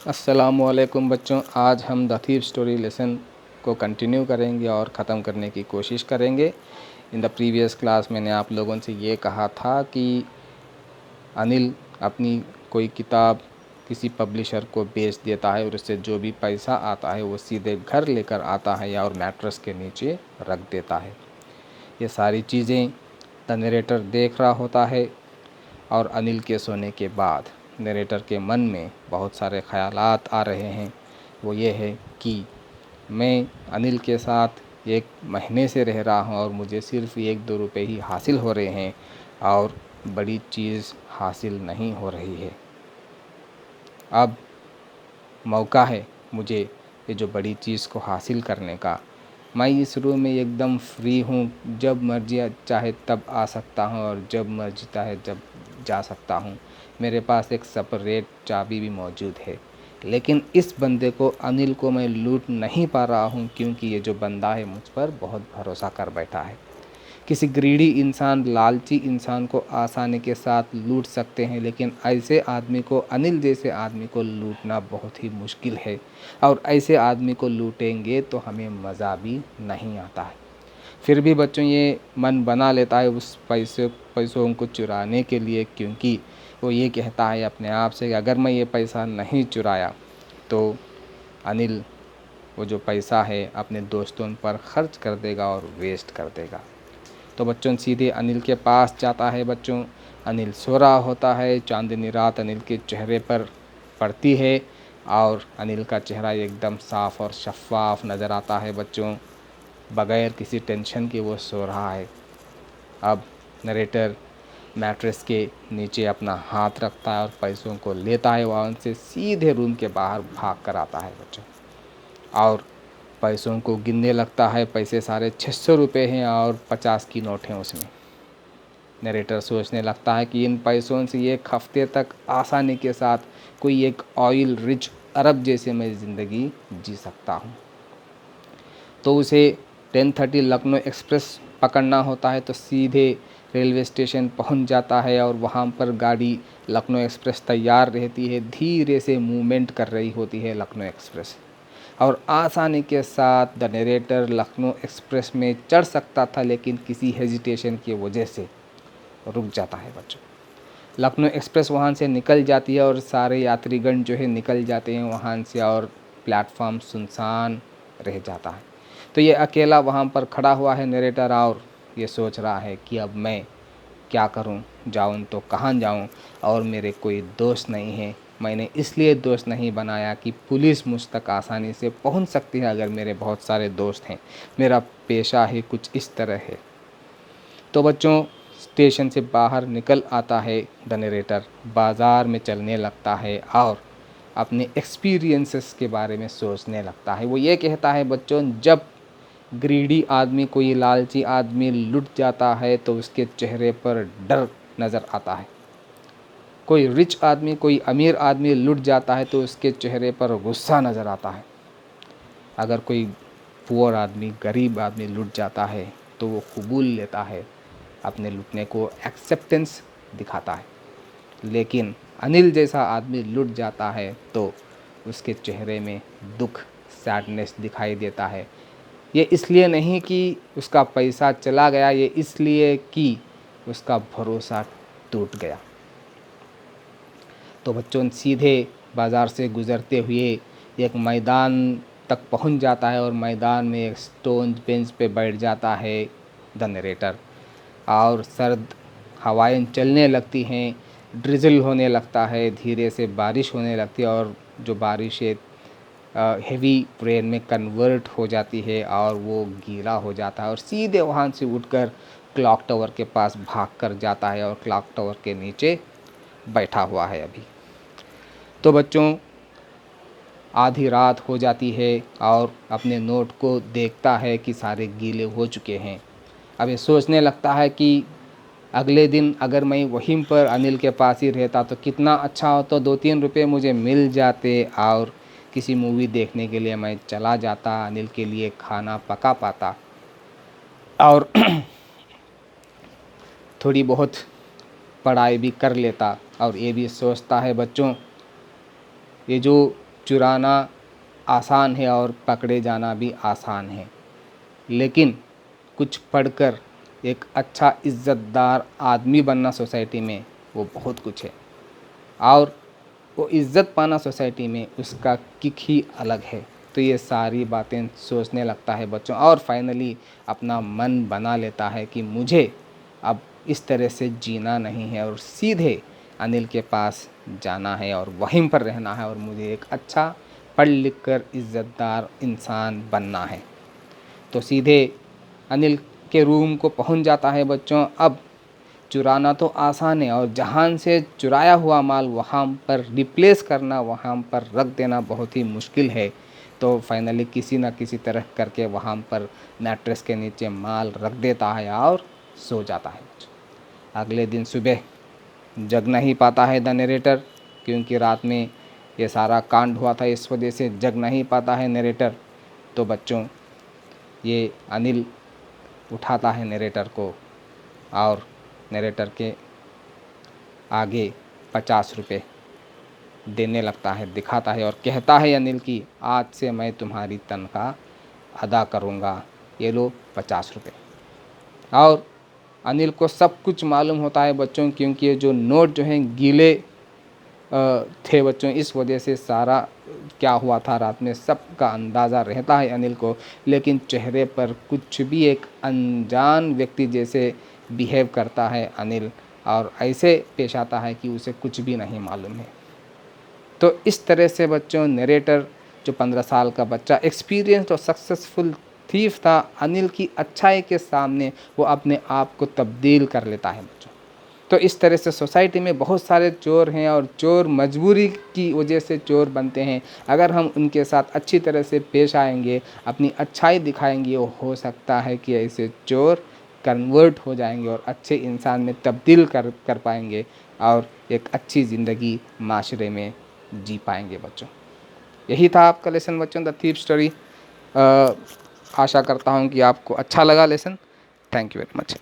अस्सलामुअलैकुम बच्चों, आज हम द थीफ स्टोरी लेसन को कंटिन्यू करेंगे और ख़त्म करने की कोशिश करेंगे। इन द प्रीवियस क्लास मैंने आप लोगों से ये कहा था कि अनिल अपनी कोई किताब किसी पब्लिशर को बेच देता है और उससे जो भी पैसा आता है वो सीधे घर लेकर आता है या और मैट्रेस के नीचे रख देता है। ये सारी चीज़ें द नरेटर देख रहा होता है और अनिल के सोने के बाद नरेटर के मन में बहुत सारे ख़यालात आ रहे हैं। वो ये है कि मैं अनिल के साथ 1 महीने से रह रहा हूँ और मुझे सिर्फ़ 1-2 रुपए ही हासिल हो रहे हैं और बड़ी चीज़ हासिल नहीं हो रही है। अब मौका है मुझे ये जो बड़ी चीज़ को हासिल करने का। मैं इस रूम में एकदम फ्री हूँ, जब मर्जी चाहे तब आ सकता हूँ और जब मर्जी चाहे जब जा सकता हूँ। मेरे पास एक सेपरेट चाबी भी मौजूद है, लेकिन इस बंदे को अनिल को मैं लूट नहीं पा रहा हूँ क्योंकि ये जो बंदा है मुझ पर बहुत भरोसा कर बैठा है। किसी ग्रीडी इंसान, लालची इंसान को आसानी के साथ लूट सकते हैं, लेकिन ऐसे आदमी को, अनिल जैसे आदमी को लूटना बहुत ही मुश्किल है। और ऐसे आदमी को लूटेंगे तो हमें मज़ा भी नहीं आता है। फिर भी बच्चों ये मन बना लेता है उस पैसों को चुराने के लिए, क्योंकि वो ये कहता है अपने आप से कि अगर मैं ये पैसा नहीं चुराया तो अनिल वो जो पैसा है अपने दोस्तों पर ख़र्च कर देगा और वेस्ट कर देगा। तो बच्चों सीधे अनिल के पास जाता है। बच्चों अनिल सो रहा होता है, चांदनी रात अनिल के चेहरे पर पड़ती है और अनिल का चेहरा एकदम साफ़ और शफाफ नज़र आता है। बच्चों बग़ैर किसी टेंशन के वो सो रहा है। अब नरेटर मैट्रेस के नीचे अपना हाथ रखता है और पैसों को लेता है, वहाँ से सीधे रूम के बाहर भाग कर आता है बच्चों और पैसों को गिनने लगता है। पैसे सारे 600 रुपये हैं और 50 की नोट हैं उसमें। नरेटर सोचने लगता है कि इन पैसों से एक हफ्ते तक आसानी के साथ कोई एक ऑयल रिच अरब जैसे मैं ज़िंदगी जी सकता हूँ। तो उसे 10:30 लखनऊ एक्सप्रेस पकड़ना होता है, तो सीधे रेलवे स्टेशन पहुंच जाता है और वहां पर गाड़ी लखनऊ एक्सप्रेस तैयार रहती है। धीरे से मूवमेंट कर रही होती है लखनऊ एक्सप्रेस और आसानी के साथ द नरेटर लखनऊ एक्सप्रेस में चढ़ सकता था, लेकिन किसी हेजिटेशन की वजह से रुक जाता है बच्चों। लखनऊ एक्सप्रेस वहाँ से निकल जाती है और सारे यात्रीगण जो है निकल जाते हैं वहाँ से और प्लेटफॉर्म सुनसान रह जाता है। तो ये अकेला वहाँ पर खड़ा हुआ है नरेटर और ये सोच रहा है कि अब मैं क्या करूँ, जाऊँ तो कहाँ जाऊँ और मेरे कोई दोस्त नहीं है। मैंने इसलिए दोस्त नहीं बनाया कि पुलिस मुझ तक आसानी से पहुँच सकती है अगर मेरे बहुत सारे दोस्त हैं। मेरा पेशा ही कुछ इस तरह है। तो बच्चों स्टेशन से बाहर निकल आता है द नरेटर, बाज़ार में चलने लगता है और अपने एक्सपीरियंसेस के बारे में सोचने लगता है। वो ये कहता है बच्चों, जब ग्रीडी आदमी, कोई लालची आदमी लुट जाता है तो उसके चेहरे पर डर नज़र आता है। कोई रिच आदमी, कोई अमीर आदमी लुट जाता है तो उसके चेहरे पर गुस्सा नज़र आता है। अगर कोई पुअर आदमी, गरीब आदमी लुट जाता है तो वो कबूल लेता है, अपने लुटने को एक्सेप्टेंस दिखाता है। लेकिन अनिल जैसा आदमी लुट जाता है तो उसके चेहरे में दुख, सैडनेस दिखाई देता है। ये इसलिए नहीं कि उसका पैसा चला गया, ये इसलिए कि उसका भरोसा टूट गया। तो बच्चों सीधे बाज़ार से गुज़रते हुए एक मैदान तक पहुंच जाता है और मैदान में एक स्टोन बेंच पे बैठ जाता है द नरेटर और सर्द हवाएं चलने लगती हैं, ड्रिज़ल होने लगता है, धीरे से बारिश होने लगती है और जो बारिश है हेवी रेन में कन्वर्ट हो जाती है और वो गीला हो जाता है और सीधे वहाँ से उठकर क्लॉक टावर के पास भाग कर जाता है और क्लॉक टावर के नीचे बैठा हुआ है अभी। तो बच्चों आधी रात हो जाती है और अपने नोट को देखता है कि सारे गीले हो चुके हैं। अब ये सोचने लगता है कि अगले दिन अगर मैं वहीं पर अनिल के पास ही रहता तो कितना अच्छा हो, तो 2-3 रुपये मुझे मिल जाते और किसी मूवी देखने के लिए मैं चला जाता, अनिल के लिए खाना पका पाता और थोड़ी बहुत पढ़ाई भी कर लेता। और ये भी सोचता है बच्चों, ये जो चुराना आसान है और पकड़े जाना भी आसान है, लेकिन कुछ पढ़कर एक अच्छा इज़्ज़तदार आदमी बनना सोसाइटी में वो बहुत कुछ है, और वो इज़्ज़त पाना सोसाइटी में उसका किक ही अलग है। तो ये सारी बातें सोचने लगता है बच्चों, और फाइनली अपना मन बना लेता है कि मुझे अब इस तरह से जीना नहीं है और सीधे अनिल के पास जाना है और वहीं पर रहना है और मुझे एक अच्छा पढ़ लिख कर इज़्ज़तदार इंसान बनना है। तो सीधे अनिल के रूम को पहुंच जाता है बच्चों। अब चुराना तो आसान है और जहाँ से चुराया हुआ माल वहाँ पर रिप्लेस करना, वहाँ पर रख देना बहुत ही मुश्किल है। तो फाइनली किसी न किसी तरह करके वहाँ पर मैट्रेस के नीचे माल रख देता है और सो जाता है। अगले दिन सुबह जग नहीं पाता है द नरेटर, क्योंकि रात में ये सारा कांड हुआ था, इस वजह से जग नहीं पाता है नरेटर। तो बच्चों ये अनिल उठाता है नरेटर को और नरेटर के आगे 50 रुपये देने लगता है, दिखाता है और कहता है अनिल की आज से मैं तुम्हारी तनख्वाह अदा करूँगा, ये लो 50 रुपये। और अनिल को सब कुछ मालूम होता है बच्चों, क्योंकि ये जो नोट जो हैं गीले थे बच्चों, इस वजह से सारा क्या हुआ था रात में सबका अंदाज़ा रहता है अनिल को। लेकिन चेहरे पर कुछ भी एक अनजान व्यक्ति जैसे बिहेव करता है अनिल, और ऐसे पेश आता है कि उसे कुछ भी नहीं मालूम है। तो इस तरह से बच्चों नरेटर जो 15 साल का बच्चा एक्सपीरियंस्ड और सक्सेसफुल थीफ था, अनिल की अच्छाई के सामने वो अपने आप को तब्दील कर लेता है बच्चों। तो इस तरह से सोसाइटी में बहुत सारे चोर हैं और चोर मजबूरी की वजह से चोर बनते हैं। अगर हम उनके साथ अच्छी तरह से पेश आएंगे, अपनी अच्छाई दिखाएंगे, हो सकता है कि ऐसे चोर कन्वर्ट हो जाएंगे और अच्छे इंसान में तब्दील कर पाएंगे और एक अच्छी ज़िंदगी माशरे में जी पाएंगे बच्चों। यही था आपका लेसन बच्चों, द थीफ स्टोरी। आशा करता हूँ कि आपको अच्छा लगा lesson. Thank you very much.